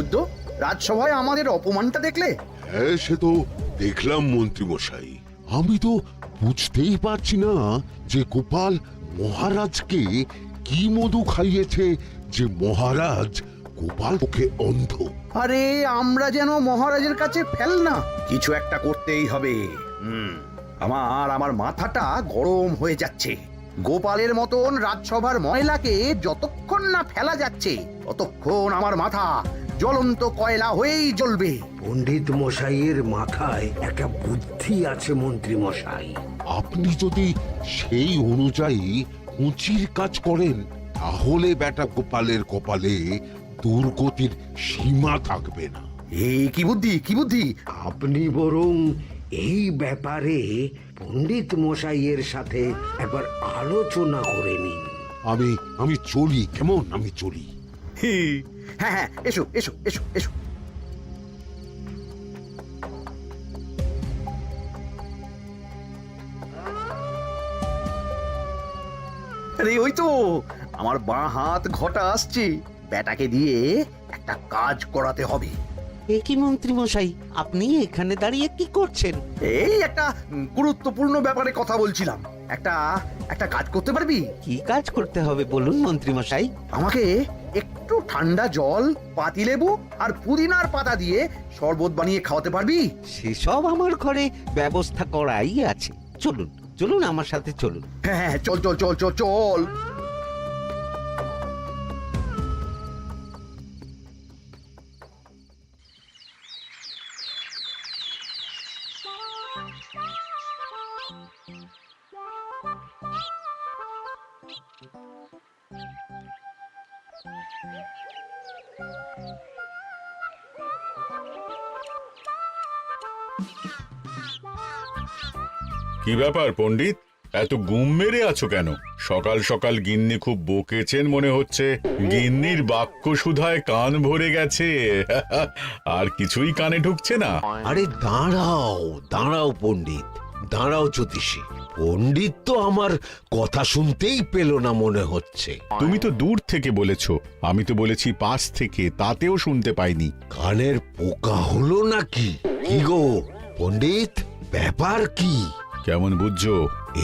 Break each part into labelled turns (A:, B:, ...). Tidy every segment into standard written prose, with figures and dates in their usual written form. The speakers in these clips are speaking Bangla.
A: বুদ্ধ, রাজসভায় আমাদের অপমানটা দেখলে?
B: হ্যাঁ, সে তো দেখলাম মন্ত্রী মশাই। আমি তো বুঝতেই পারছি না যে গোপাল মহারাজকে কি মধু খাইয়েছে যে মহারাজ গোপাল ওকে অন্ধ।
A: আরে আমরা যেন মহারাজের কাছে ফেল না, কিছু একটা করতেই হবে। আমার মাথাটা গরম হয়ে যাচ্ছে। গোপালের মতন রাজসভার ময়লাকে যতক্ষণ না ফেলা যাচ্ছে ততক্ষণ আমার মাথা জ্বলন্ত কয়লা হয়েই জ্বলবে।
C: পণ্ডিত মশাইয়ের মাথায় একটা বুদ্ধি আছে মন্ত্রী মশাই।
B: আপনি যদি সেই অনুযায়ী উঁচির কাজ করেন তাহলে বেটা গোপালের কপালে দুর্গতির সীমা থাকবে না।
A: এই কি বুদ্ধি, কি বুদ্ধি?
C: আপনি বরং এই ব্যাপারে পণ্ডিত মশাইয়ের সাথে একবার আলোচনা করে নিন।
B: আমি চলি, কেমন? আমি চলি।
A: হ্যাঁ হ্যাঁ, এসো এসো এসো এসো। আরে ওই তো আমার বাঁ হাত ঘটা আসছে, বেটাকে দিয়ে একটা কাজ করাতে হবে।
D: এ কি মন্ত্রী মশাই, আপনি এখানে দাঁড়িয়ে কি করছেন?
A: এই একটা গুরুত্বপূর্ণ ব্যাপারে কথা বলছিলাম। একটা একটা কাজ করতে পারবি?
D: কি কাজ করতে হবে বলুন মন্ত্রী মশাই।
A: আমাকে একটু ঠান্ডা জল, পাতিলেবু আর পুদিনার পাতা দিয়ে শরবত বানিয়ে খাওয়াতে পারবি?
D: সেসব আমার ঘরে ব্যবস্থা করাই আছে। চলুন চলুন, আমার সাথে চলুন।
A: হ্যাঁ হ্যাঁ, চল চল চল চল চল।
E: কি ব্যাপার পণ্ডিত, এত গুম মেরে আছো কেন? সকাল সকাল গিন্নি খুব বকেছেন মনে হচ্ছে। গিন্নির বাক্য সুধায় কান ভরে গেছে, আর কিছুই কানে ঢুকছে না।
C: আরে দাঁড়াও দাঁড়াও পণ্ডিত, দাঁড়াও জ্যোতিষী। পণ্ডিত তো আমার কথা শুনতেই পেল না মনে হচ্ছে।
E: তুমি তো দূর থেকে বলেছো, আমি তো বলেছি পাশ থেকে, তাতেও শুনতে পাইনি।
C: কানের পোকা হলো নাকি? কি গো পণ্ডিত, ব্যাপার কি?
E: কেমন বুঝছো?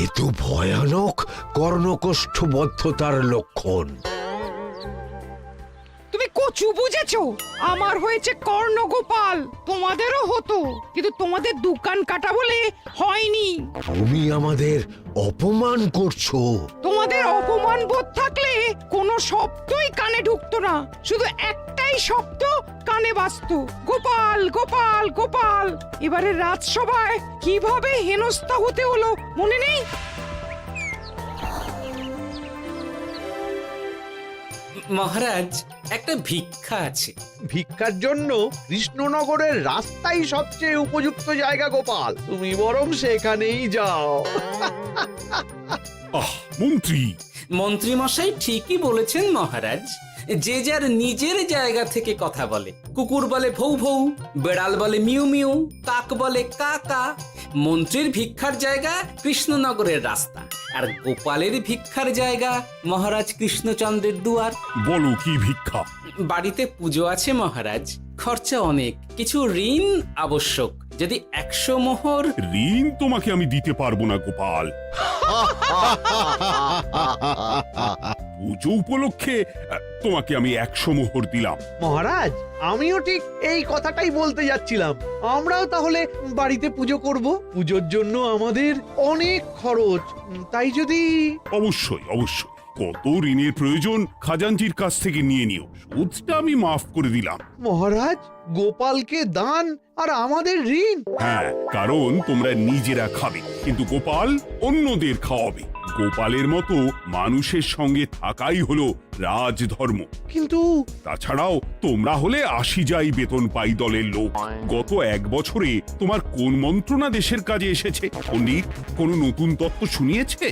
C: এ তো ভয়ানক কর্ণকোষ্ঠবদ্ধতার লক্ষণ।
F: তুমি কচু বুঝেছো? আমার হয়েছে কর্ণগোপাল, তোমাদেরও হতো, কিন্তু তোমাদের দোকান কাটা বলে হয়নি।
C: তুমি আমাদের অপমান করছো।
F: তোমাদের অপমান বোধ থাকলে কোনো শব্দই কানে ঢুকতো না, শুধু একটাই শব্দ কানে বাজতো, গোপাল গোপাল গোপাল। এবারে রাজসভায় কিভাবে হেনস্থা হতে হলো মনে নেই?
G: মহারাজ, একটা ভিক্ষা আছে।
H: ভিক্ষার জন্য কৃষ্ণনগরের রাস্তাই সবচেয়ে উপযুক্ত জায়গা গোপাল, তুমি বরং সেখানেই যাও।
I: মন্ত্রী
G: মন্ত্রী মশাই ঠিকই বলেছেন মহারাজ। যে যার নিজের জায়গা থেকে কথা বলে। কুকুর বলে ভৌ ভৌ, বেড়াল বলে মিউ মিউ, কাক বলে কা কা। মন্ত্রীর ভিক্ষার জায়গা কৃষ্ণনগরের রাস্তা, আর গোপালের ভিক্ষার জায়গা মহারাজ কৃষ্ণচন্দ্রের দুয়ার।
I: বলো কি ভিক্ষা?
G: বাড়িতে পুজো আছে মহারাজ, খরচা অনেক, কিছু ঋণ আবশ্যক। যদি 100 মোহর।
I: ঋণ তোমাকে আমি দিতে পারবো না গোপাল। পুজো উপলক্ষে তোমাকে আমি 100 মোহর দিলাম।
H: মহারাজ, আমিও ঠিক এই কথাটাই বলতে যাচ্ছিলাম। আমরাও তাহলে বাড়িতে পুজো করব। পুজোর জন্য আমাদের অনেক খরচ, তাই যদি...
I: অবশ্যই অবশ্যই, কত ঋণের প্রয়োজন খাজাঞ্চির কাছ থেকে নিয়ে নিও, সুদটা আমি মাফ করে দিলাম।
H: মহারাজ, গোপালকে দান আর আমাদের ঋণ?
I: হ্যাঁ, কারণ তোমরা নিজেরা খাবে, কিন্তু গোপাল অন্যদের খাওয়াবে। গোপালের মতো মানুষের সঙ্গে থাকাই হলো রাজধর্ম।
H: কিন্তু
I: তাছাড়াও তোমরা হলে 80 যাই বেতন পাই দলের লোক। গত 1 বছরে তোমার কোন মন্ত্রণা দেশের কাজে এসেছে? পণ্ডিত কোনো নতুন তত্ত্ব শুনিয়েছে?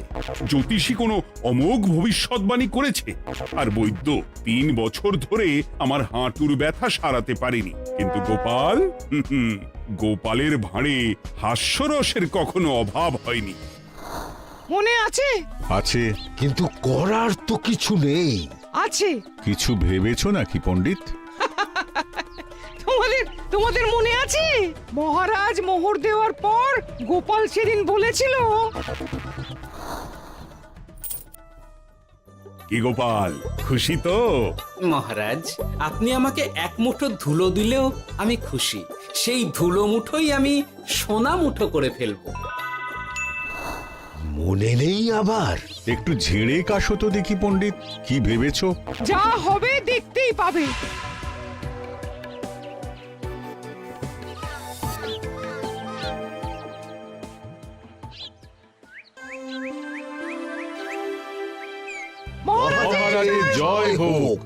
I: জ্যোতিষী কোনো অমোঘ ভবিষ্যৎবাণী করেছে? আর বৈদ্য 3 বছর ধরে আমার হাঁটুর ব্যথা সারাতে পারেনি। কিন্তু গোপাল, গোপালের ভাঁড়ে হাস্যরসের কখনো অভাব হয়নি।
F: মনে আছে?
E: আছে।
C: কিন্তু করার তো কিছু নেই।
F: আছে।
E: কিছু ভেবেছো নাকি পণ্ডিত?
F: তোমাদের মনে আছে মহারাজ মোহর দেওয়ার পর গোপাল সেদিন বলেছিল
I: কি গোপাল, খুশি তো?
G: মহারাজ আপনি আমাকে এক মুঠো ধুলো দিলেও আমি খুশি। সেই ধুলো মুঠোই আমি সোনা মুঠো করে ফেলবো।
C: মনে নেই আবার?
E: একটু ঝেড়ে কাশো তো দেখি পণ্ডিত, কি ভেবেছো?
F: যা হবে দেখতেই পাবে।
E: মহারাজের জয় হোক,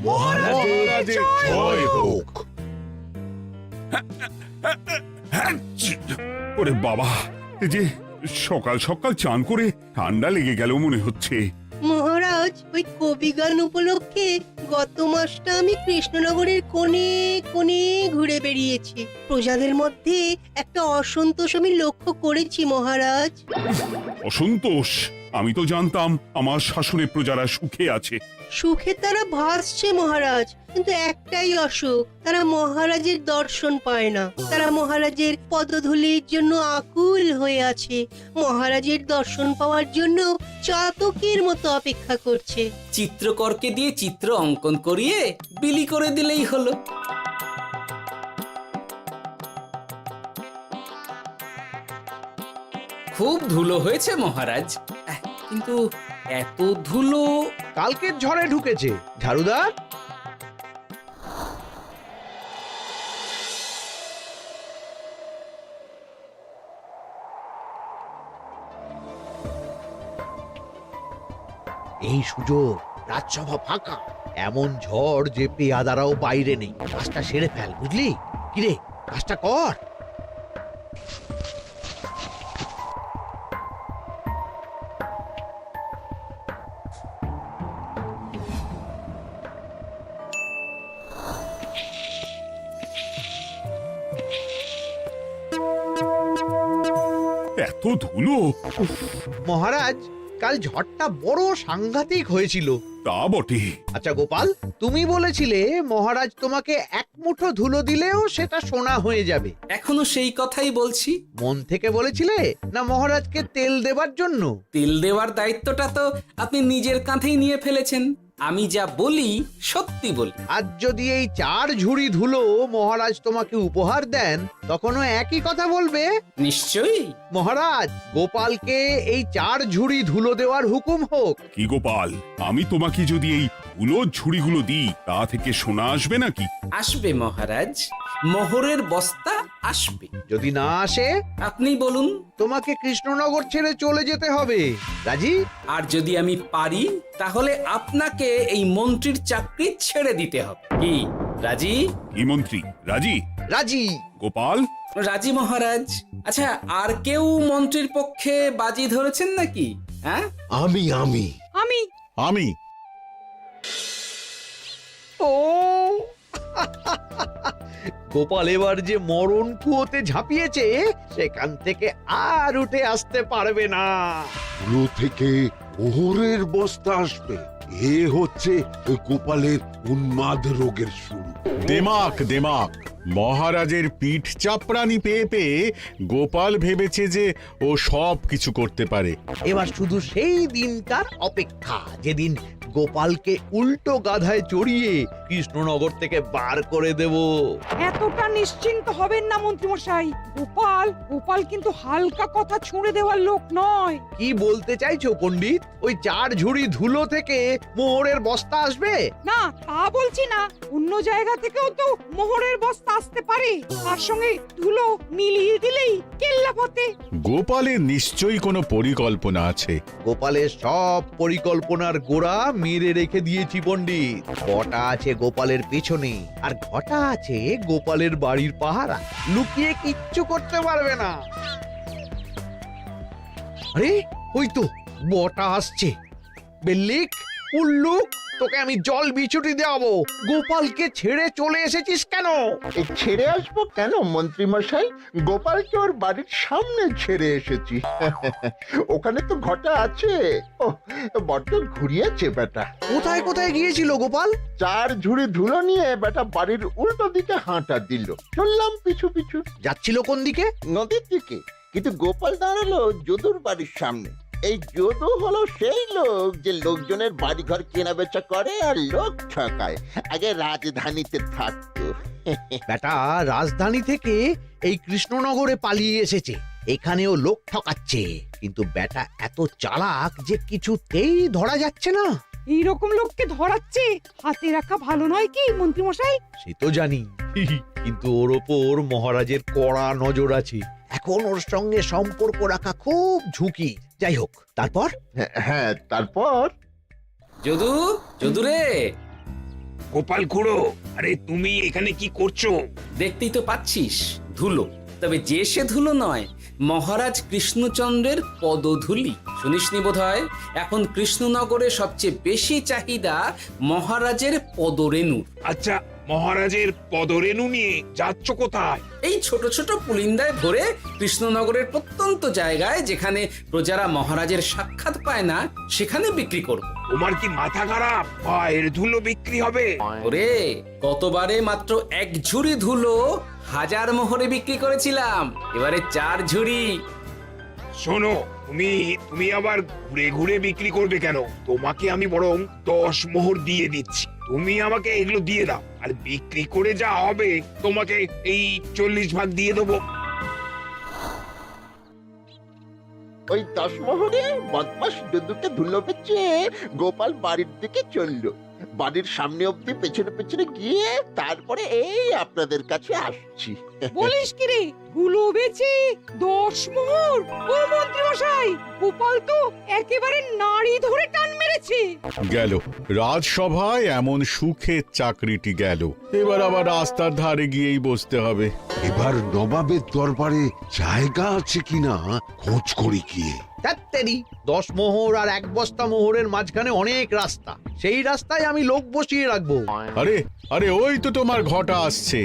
E: মহারাজের জয় হোক।
I: ওরে বাবা, এই যে সকাল সকাল চান করে ঠান্ডা লেগে গেল মনে হচ্ছে।
J: মহারাজ, ওই কবি গান উপলক্ষে গত মাসটা আমি কৃষ্ণনগরের কোণে কোণে ঘুরে বেরিয়েছি। প্রজাদের মধ্যে একটা অসন্তোষ আমি লক্ষ্য করেছি মহারাজ।
I: অসন্তোষ? আমি তো জানতাম আমার শাসনে প্রজারা সুখে আছে।
J: সুখে তারা ভাসছে মহারাজ, কিন্তু একটাই অসুখ, তারা মহারাজের দর্শন পায় না। তারা মহারাজের পদধূলির জন্য আকুল হয়ে আছে, মহারাজের দর্শন পাওয়ার জন্য চাতকের মতো অপেক্ষা করছে।
G: চিত্রকরকে দিয়ে চিত্র অঙ্কন করিয়ে বিলি করে দিলেই হলো। খুব ধুলো হয়েছে মহারাজ, কিন্তু এত ধুলো।
H: কালকের ঝড়ে ঢুকেছে ঝাড়ুদার।
K: এই সুযোগ, রাজসভা ফাঁকা, এমন ঝড় যে পেয়াদারাও বাইরে নেই। কাজটা সেরে ফেল, বুঝলি? কিরে, কাজটা কর।
I: এত ধুলো! উফ,
H: মহারাজ, কাল ঝড়টা বড় সাংঘাতিক হয়েছিল।
I: তা বটে।
H: আচ্ছা গোপাল, তুমি বলেছিলে মহারাজ তোমাকে এক মুঠো ধুলো দিলেও সেটা সোনা হয়ে যাবে।
G: এখনো সেই কথাই বলছি।
H: মন থেকে বলেছিলে না মহারাজকে তেল দেবার জন্য?
G: তেল দেওয়ার দায়িত্বটা তো আপনি নিজের কাঁধেই নিয়ে ফেলেছেন। আমি যা বলি সত্যি বলি।
H: আজ যদি এই 4 ঝুড়ি ধুলো মহারাজ তোমাকে উপহার দেন, তখনও একই কথা বলবে?
G: নিশ্চয়ই।
H: মহারাজ, গোপালকে এই 4 ঝুড়ি ধুলো দেওয়ার হুকুম হোক।
I: কি গোপাল, আমি তোমাকে যদি এই ধুলোর ঝুড়িগুলো দিই, তা থেকে সোনা আসবে নাকি?
G: আসবে মহারাজ, মোহরের বস্তা আসবে।
H: যদি না আসে,
G: আপনি বলুন।
H: তোমাকে কৃষ্ণনগর ছেড়ে চলে যেতে হবে। রাজি?
G: আর যদি আমি পারি, তাহলে আপনাকে এই মন্ত্রীর চাকরি ছেড়ে দিতে হবে। কি রাজি?
I: কি মন্ত্রী, রাজি?
H: রাজি।
I: গোপাল?
G: রাজি মহারাজ। আচ্ছা, আর কেউ মন্ত্রীর পক্ষে বাজি ধরেছেন নাকি? হ্যাঁ,
C: আমি আমি
F: আমি
E: আমি
H: ও গোপাল এবার যে মরণ কুয়োতে ঝাঁপিয়েছে, সেখান থেকে আর উঠে আসতে পারবে না।
B: ধুলো থেকে মোহরের বস্তা আসবে, এ হচ্ছে ওই গোপালের উন্মাদ রোগের শুরু।
E: দেমাক দেমাক, মহারাজের পিঠ চাপড়ানি পেয়ে পেয়ে গোপাল ভেবেছে যে ও সব কিছু করতে পারে।
K: এবার শুধু সেই দিনটার অপেক্ষা, যেদিন গোপালকে উল্টো গাধায় চড়িয়ে কৃষ্ণনগর থেকে বার করে দেব।
F: এতটা নিশ্চিন্ত হবেন না মন্ত্রীমশাই। গোপাল গোপাল কিন্তু হালকা কথা ছুঁড়ে দেওয়ার লোক নয়।
H: কি বলতে চাইছো পণ্ডিত? ওই 4 ঝুড়ি ধুলো থেকে মোহরের বস্তা আসবে?
F: না, তা বলছি না। অন্য জায়গা থেকেও তো মোহরের বস্তা আসতে পারে। তার সঙ্গে ধুলো মিলিয়ে দিলেই কেল্লাফতে।
E: গোপালের নিশ্চয়ই কোনো পরিকল্পনা আছে।
H: গোপালের সব পরিকল্পনার গোড়া মেরে রেখে দিয়েছি পণ্ডিত। ঘটা আছে গোপালের পেছনে, আর ঘটা আছে গোপালের বাড়ির পাহারা। লুকিয়ে কিচ্ছু করতে পারবে না। আরে ওই তো বটা আসছে। বেল্লিক, উল্লুক, তোকে আমি জল বিছুটি দেওয়াবো। গোপালকে ছেড়ে চলে এসেছিস কেন?
L: ছেড়ে আসবো কেন মন্ত্রী মশাই? গোপালকে ওর বাড়ির সামনে ছেড়ে এসেছি। ওখানে তো ঘটা আছে। ও বড্ড ঘুরিয়েছে বেটা।
H: কোথায় কোথায় গিয়েছিল গোপাল?
L: 4 ঝুড়ি ধুলো নিয়ে বেটা বাড়ির উল্টো দিকে হাঁটা দিল। চললাম পিছু পিছু।
H: যাচ্ছিল কোন দিকে?
L: নদীর দিকে। কিন্তু গোপাল দাঁড়ালো যদুর বাড়ির সামনে। এই যদু হলো সেই লোক যে লোকজনের বাড়িঘর কেনা বেচা করে আর লোক ঠকায়। আগে রাজধানীতে থাকতো।
H: বেটা রাজধানী থেকে এই কৃষ্ণনগরে পালিয়ে এসেছে, এখানেও লোক ঠকাচ্ছে। কিন্তু বেটা এত চালাক যে কিছুতেই ধরা যাচ্ছে না।
F: এইরকম লোককে ধরাচ্ছে হাতে রাখা ভালো নয় কি মন্ত্রী মশাই?
H: সে তো জানি, কিন্তু ওর ওপর মহারাজের কড়া নজর আছে। এখন ওর সঙ্গে সম্পর্ক রাখা খুব ঝুঁকি। যাই হোক, তারপর?
L: হ্যাঁ তারপর
G: যদু, যদু রে,
I: গোপাল খুড়ো, আরে তুমি এখানে কি করছো?
G: দেখতেই তো পাচ্ছিস ধুলো। তবে যে সে ধুলো নয়, মহারাজ কৃষ্ণচন্দ্রের পদধূলি। শুনিসনি বোধহয় এখন কৃষ্ণনগরে সবচেয়ে বেশি চাহিদা মহারাজের পদরেণুর।
I: আচ্ছা, মহারাজের পদরেণু নিয়ে যাচ্ছ কোথায়?
G: এই ছোট ছোট পুলিন্দায় ভরে কৃষ্ণনগরের প্রত্যন্ত জায়গায় যেখানে প্রজারা মহারাজের সাক্ষাৎ পায় না সেখানে বিক্রি করব।
I: তোমার কি মাথা খারাপ? পায়ের ধুলো বিক্রি হবে?
G: ওরে, গতবারে মাত্র 1 ঝুড়ি ধুলো 1000 মোহরে বিক্রি করেছিলাম, এবারে 4 ঝুড়ি।
I: শোনো, তুমি আবার ঘুরে ঘুরে বিক্রি করবে কেন? তোমাকে আমি বরং 10 মোহর দিয়ে দিচ্ছি। তুমি আমাকে এগুলো দিয়ে দাও, আর বিক্রি করে যা হবে তোমাকে এই 40 ভাগ দিয়ে দেবো।
L: ওই 10 মোহরে বদমাস যদুকে ধুলো বেচে গোপাল বাড়ির দিকে চললো। বাড়ির সামনে অব্দি পেছনে পেছনে গিয়ে তারপরে এই আপনাদের কাছে আসছি।
F: বলিস কি রে, ধুলো বেচে 10 মোহর? ও মন্ত্রী মশাই, গোপাল তো একেবারে নাড়ি ধরে টান মেরেছে।
E: গেল রাজসভায় এমন সুখের চাকরিটি গেল। এবার আবার রাস্তার ধারে গিয়েই বসতে হবে।
B: এবার নবাবের দরবারে জায়গা আছে কিনা খোঁজ করি গিয়ে।
H: ধ্যাত্তেরি, 10 মোহর আর 1 বস্তা মোহরের মাঝখানে অনেক রাস্তা। সেই রাস্তায় আমি লোক বসিয়ে রাখবো।
E: আরে আরে, ওই তো তোমার ঘটা আসছে।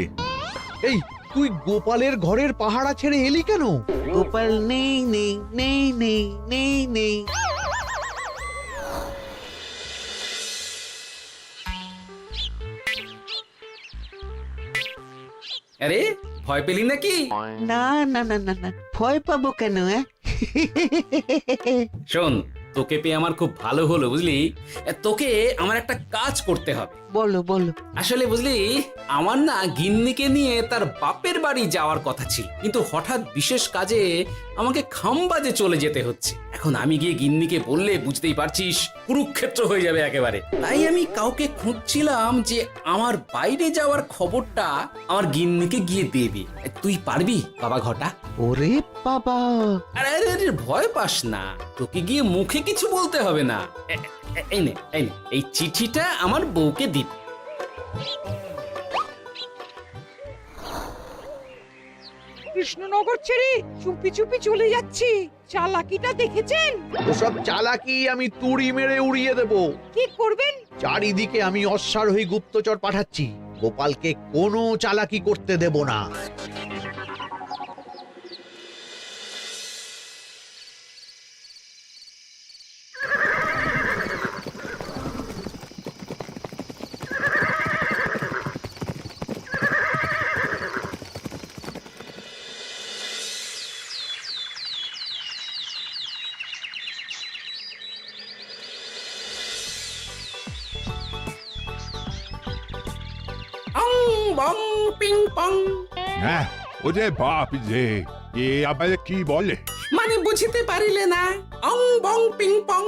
H: এই, তুই গোপালের ঘরের পাহারা ছেড়ে এলি কেন?
D: গোপাল নেই নেই নেই নেই নেই নেই।
G: আরে, ভয় পেলি নাকি?
D: না না না না না, ভয় পাবো কেন?
G: শোন, তোকে পেয়ে আমার খুব ভালো হলো বুঝলি। তোকে আমার একটা কাজ করতে হবে।
D: বলো বলো।
G: আসলে বুঝলি, আমার না গিন্নিকে নিয়ে তার বাপের বাড়ি যাওয়ার কথা ছিল, কিন্তু হঠাৎ বিশেষ কাজে আমাকে খামবাজে চলে যেতে হচ্ছে। এখন আমি গিয়ে গিন্নিকে বললে বুঝতেই পারছিস কুরুক্ষেত্র হয়ে যাবে একেবারে। তাই আমি কাউকে খুঁজছিলাম যে আমার বাইরে যাওয়ার খবরটা আমার গিন্নিকে গিয়ে দেবে। তুই পারবি বাবা ঘটা?
D: ওরে বাবা!
G: আরে আরে আরে, ভয় পাস না, তোকে গিয়ে মুখে কিছু বলতে হবে না। এই নে, এই চিঠিটা আমার বউকে দিবি।
F: কৃষ্ণনগর ছেড়ে চুপি চুপি চলে যাচ্ছি, চালাকিটা দেখেছেন?
H: ওসব চালাকি আমি তুড়ি মেরে উড়িয়ে দেব।
F: কি করবেন?
H: চারিদিকে আমি অশ্বারোহী গুপ্তচর পাঠাচ্ছি। গোপালকে কোনো চালাকি করতে দেব না।
G: অং বং পিং পং।
I: হ্যাঁ, ওরে বাপ রে, এ আবার কি বলে?
G: মানে বুঝিতে পারিলে না? অং বং পিং পং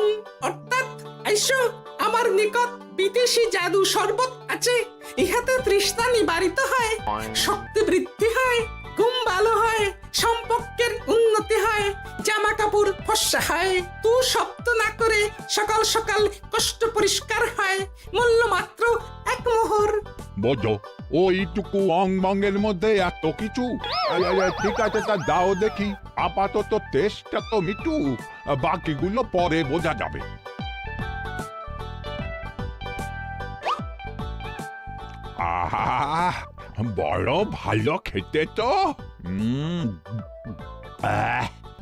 G: অর্থাৎ আইসো আমার নিকট বিদেশি জাদু শরবত আছে। ইহাতে তৃষ্ণা নিবারিত হয়, শক্তি বৃদ্ধি হয়, ঘুম ভালো হয়, সম্পর্কের উন্নতি হয়, জামা কাপড় ফর্সা হয়, তু শব্দ না করে সকাল সকাল কষ্ট পরিষ্কার হয়। মূল্য মাত্র 1 মোহর।
I: বোঝো, ওইটুকু অং বঙ্গের মধ্যে এত কিছু? ঠিক আছে, তা দাও দেখি। আপাতত টেস্টটা তো মিটু, বাকিগুলো পরে বোঝা যাবে। আহ বড় ভালো খেতে তো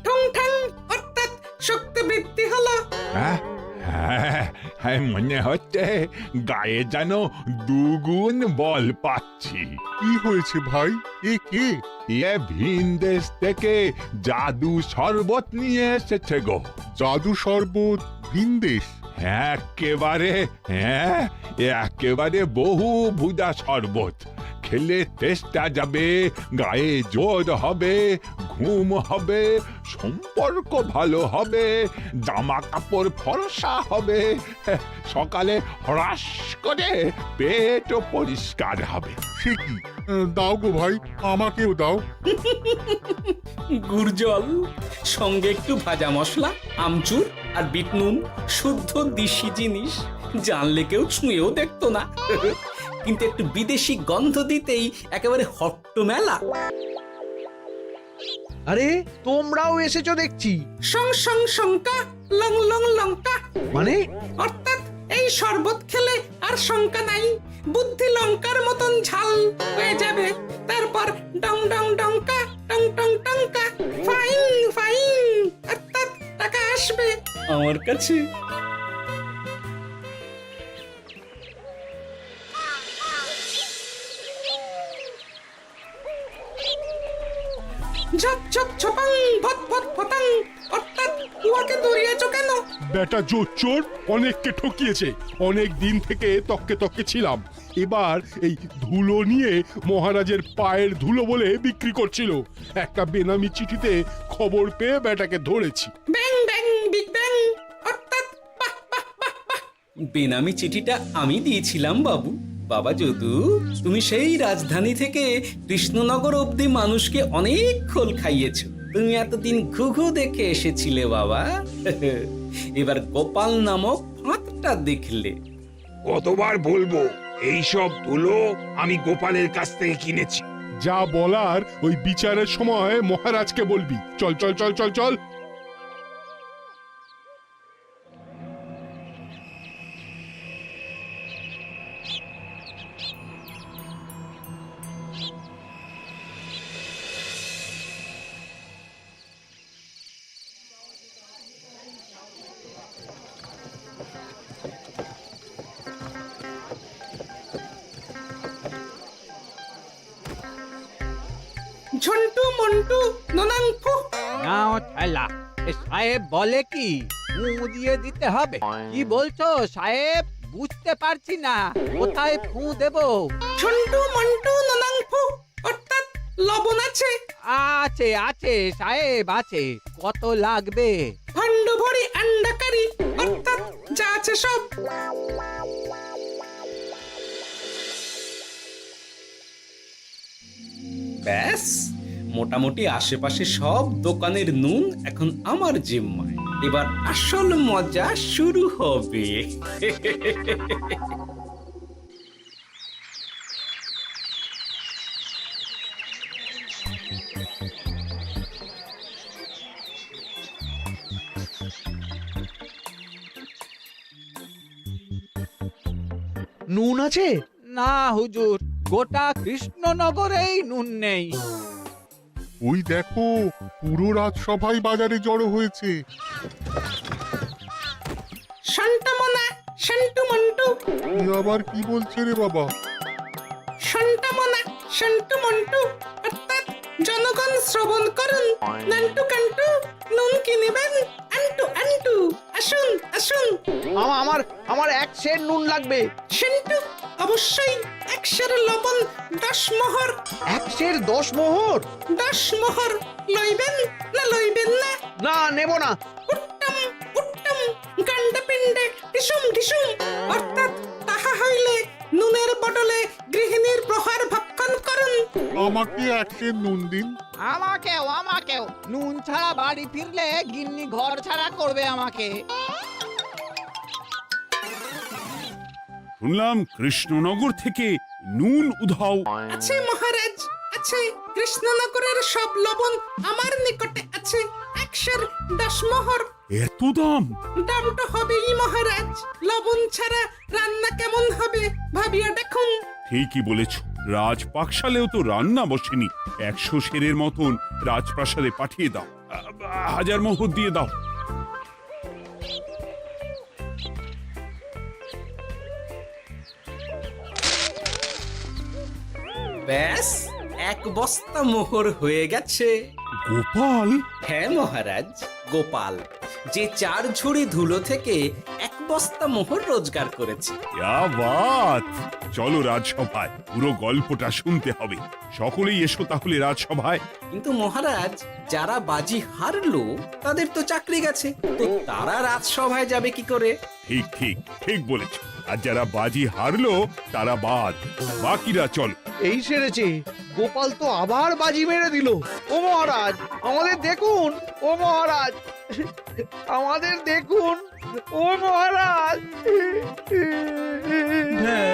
F: ঠং ঠং অর্থাৎ শক্তি বৃদ্ধি হলো।
I: হ্যাঁ মনে হচ্ছে গায়ে যেন দুগুণ বল পাচ্ছি। কি হয়েছে ভাই? এ কে? এ ভিন দেশ থেকে জাদু শরবত নিয়ে এসেছে গো। জাদু শরবত ভিন দেশ? একেবারে বহু ভুজা শরবত। খেলে তেষ্টা যাবে, গায়ে জোর হবে, ঘুম হবে, সম্পর্ক ভালো হবে, জামা কাপড় ফর্সা হবে, সকালে হ্রাস করে পেটও পরিষ্কার হবে। সে কি? দাও গো ভাই, আমাকেও দাও।
G: গুড় জল, সঙ্গে একটু ভাজা মশলা, আমচুর আর বিট নুন, শুদ্ধ দেশি জিনিস। জানলে কেউ ছুঁয়েও দেখতো না, কিন্তু একটু বিদেশি গন্ধ দিতেই একেবারে হট্ট মেলা।
H: আরে তোমরাও এসেছো দেখছি।
F: সং সং শঙ্কা, লং লং লঙ্কা।
H: মানে
F: অর্থাৎ এই শরবত খেলে আর শঙ্কা নাই, বুদ্ধি লঙ্কার মতন ঝাল হয়ে যাবে। তারপর ডং ডং ডঙ্কা, টং টং টঙ্কা, ফাইন ফাইন, অর্থাৎ টাকা আসবে
G: আমার কাছে।
F: ঝপ ঝপ ছপাং, ভট ভট ফটাং, অর্থাৎ উহাকে দৌড়িয়েছো কেন?
I: বেটা জোচ্চোর অনেককে ঠকিয়েছে। অনেক দিন থেকে তককে তককে ছিলাম। এবার এই ধুলো নিয়ে মহারাজের পায়ের ধুলো বলে বিক্রি করছিল। একটা বেনামি চিঠিতে খবর পেয়ে বেটাকে ধরেছি।
F: ব্যাং ব্যাং বিগ ব্যাং, অর্থাৎ বাহ বাহ বাহ বাহ।
G: বেনামি চিঠিটা আমি দিয়েছিলাম বাবু। বাবা যদু, তুমি সেই রাজধানী থেকে কৃষ্ণনগর অবধি মানুষকে অনেক খোল খাইয়েছো। তুমি এতদিন ঘুঘু দেখে এসেছিলে বাবা, এবার গোপাল নামক ফাঁদটা দেখলে।
I: কতবার বলবো এইসব ধুলো আমি গোপালের কাছ থেকে কিনেছি। যা বলার ওই বিচারের সময় মহারাজকে বলবি। চল চল চল চল চল।
F: ঝন্টু মন্টু ননাংফু।
D: নাও ঠেলা। সাহেব বলে কি ফু দিয়ে দিতে হবে? কি বলছো সাহেব? বুঝতে পারছি না, কোথায় ফু দেব?
F: ঝন্টু মন্টু ননাংফু, অর্থাৎ লবণ আছে?
D: আছে আছে সাহেব আছে। কত লাগবে?
F: ভান্ড ভরি আন্ডাকারি, অর্থাৎ যা আছে সব।
G: ব্যাস, মোটামুটি আশেপাশে সব দোকানের নুন এখন আমার জিম্মায়। এবার আসল মজা শুরু হবে।
H: নুন আছে?
D: না হুজুর, গোটা কৃষ্ণনগরেই নুন নেই।
I: ওই দেখো, পুরো রাজসভাই বাজারে জড়ো হয়েছে।
F: শান্তামনা, শান্টু মন্টু।
I: আবার কি বলছে রে বাবা?
F: শান্তামনা, শান্টু মন্টু, অর্থাৎ জনগণ শ্রবণ করুন। নান্টু কান্টু, নুন কিনিবেন আন্টু আন্টু। আসুন আসুন।
H: আমার আমার এক সের নুন লাগবে।
F: শান্টু, অবশ্যই 1 সের লবণ 10 মোহর।
H: 1 সের 10 মোহর?
F: 10 মোহর লইবেন না লইবেন না?
H: না, নেব না।
F: উত্তম উত্তম, গান্ডা পিণ্ডে ঢিসুম ঢিসুম, অর্থাৎ তাহা হইলে নুনের বদলে গৃহিণীর প্রহার ভক্ষণ করুন।
I: আমাকে 1 সের নুন দিন।
D: আমাকেও আমাকেও। নুন ছাড়া বাড়ি ফিরলে গিন্নি ঘর ছাড়া করবে আমাকে।
I: শুনলাম কৃষ্ণনগর থেকে নুন উধাও।
F: আছে মহারাজ, আছে। কৃষ্ণনগরের সব লবণ আমার নিকটে আছে। 1 সের 10 মোহর।
I: এত দাম?
F: দাম তো হবেই মহারাজ। লবণ ছাড়া রান্না কেমন হবে ভাবিয়া দেখুন।
I: ঠিকই বলেছ। রাজপাকশালেও তো রান্না বসেনি। 100 সেরের মতন রাজপ্রাসাদে পাঠিয়ে দাও। 1000 মোহর দিয়ে দাও।
G: ব্যাস 1 বস্তা মোহর হয়ে গেছে।
I: গোপাল,
G: হ্যাঁ মহারাজ, গোপাল, যে 4 ঝুড়ি ধুলো থেকে 1 বস্তা মোহর রোজগার করেছে।
I: ইয়া বাত! চলো রাজসভায়, পুরো গল্পটা শুনতে হবে। সকলেই এসো তাহলে রাজসভায়।
G: কিন্তু মহারাজ, যারা বাজি হারলো তাদের তো চাকরি গেছে, তো তারা রাজসভায় যাবে কি করে?
I: ঠিক ঠিক ঠিক বলেছ। আর যারা বাজি হারলো তারা বাদ, বাকিরা চল।
H: এই সেরেছে, গোপাল তো আবার বাজি মেরে দিল। ও মহারাজ, আমাদের দেখুন। ও মহারাজ, আমাদের দেখুন। ও মহারাজ।
I: হ্যাঁ